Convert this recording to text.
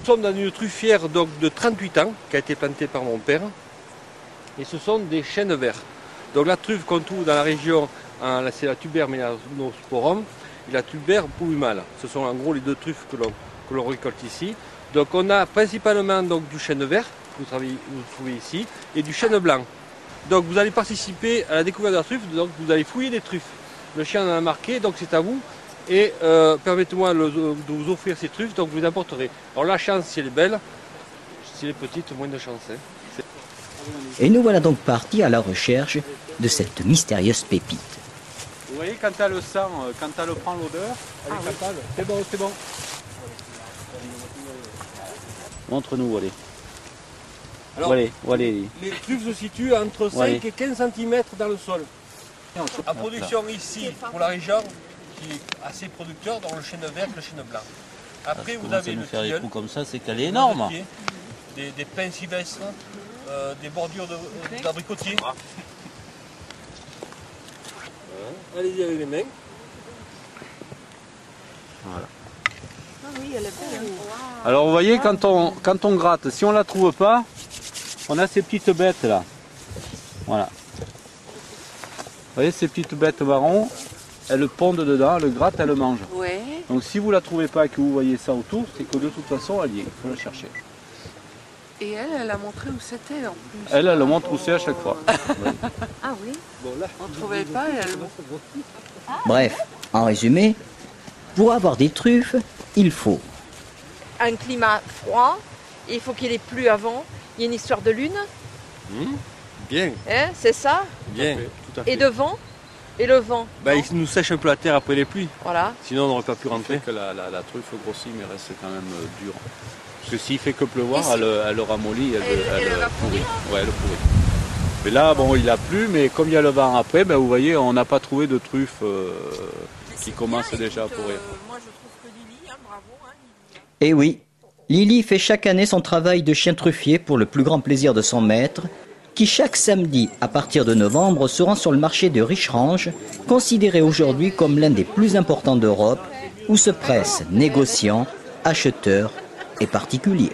Nous sommes dans une truffière donc, de 38 ans qui a été plantée par mon père. Et ce sont des chênes verts. Donc la truffe qu'on trouve dans la région, c'est la Tuber melanosporum et la Tuber plumale. Ce sont en gros les deux truffes que l'on récolte ici. Donc on a principalement donc, du chêne vert, que vous trouvez ici, et du chêne blanc. Donc vous allez participer à la découverte de la truffe, donc vous allez fouiller des truffes. Le chien en a marqué, donc c'est à vous. Et permettez-moi de vous offrir ces truffes, donc vous les apporterez. Alors la chance, si elle est belle, si elle est petite, moins de chance. Hein. Et nous voilà donc partis à la recherche de cette mystérieuse pépite. Vous voyez, quand elle le sent, quand elle prend l'odeur, elle est capable. C'est bon, c'est bon. Montre-nous, allez. Alors, allez. Les truffes se situent entre 5 et 15 cm dans le sol. La production ici, pour la région, qui est assez producteur, dans le chêne vert et le chêne blanc. Après, vous avez le tilleul, comme ça, c'est qu'elle est énorme. Des pins sylvestres, des bordures d'abricotiers. Allez-y avec les mains. Voilà. Ah oui, elle est belle. Alors vous voyez, quand on gratte, si on ne la trouve pas, on a ces petites bêtes là. Voilà. Vous voyez ces petites bêtes marron, elles pondent dedans, elles le grattent, elles le mangent. Ouais. Donc si vous ne la trouvez pas et que vous voyez ça autour, c'est que de toute façon elle y est, il faut la chercher. Et elle a montré où c'était en plus. Elle le montre où c'est à chaque fois. Oui. Ah oui. On ne trouvait pas et elle. Bref, en résumé, pour avoir des truffes, il faut un climat froid, il faut qu'il ait plu avant, il y a une histoire de lune. Bien. Hein, c'est ça. Bien. Tout à fait. Et de vent. Et le vent. Il nous sèche un peu la terre après les pluies. Voilà. Sinon on n'aurait pas pu rentrer. Que la truffe grossit mais reste quand même dure. Parce que s'il fait que pleuvoir, elle le ramollit, elle va pourrit. pourrir. Ouais, elle pourrit. Mais là, bon, il a plu, mais comme il y a le vent après, vous voyez, on n'a pas trouvé de truffe qui commence déjà à pourrir. Moi je trouve que Lily, bravo. Lily. Et oui, Lily fait chaque année son travail de chien truffier pour le plus grand plaisir de son maître, qui chaque samedi, à partir de novembre, se rend sur le marché de Richerange, considéré aujourd'hui comme l'un des plus importants d'Europe, où se pressent négociants, acheteurs et particuliers.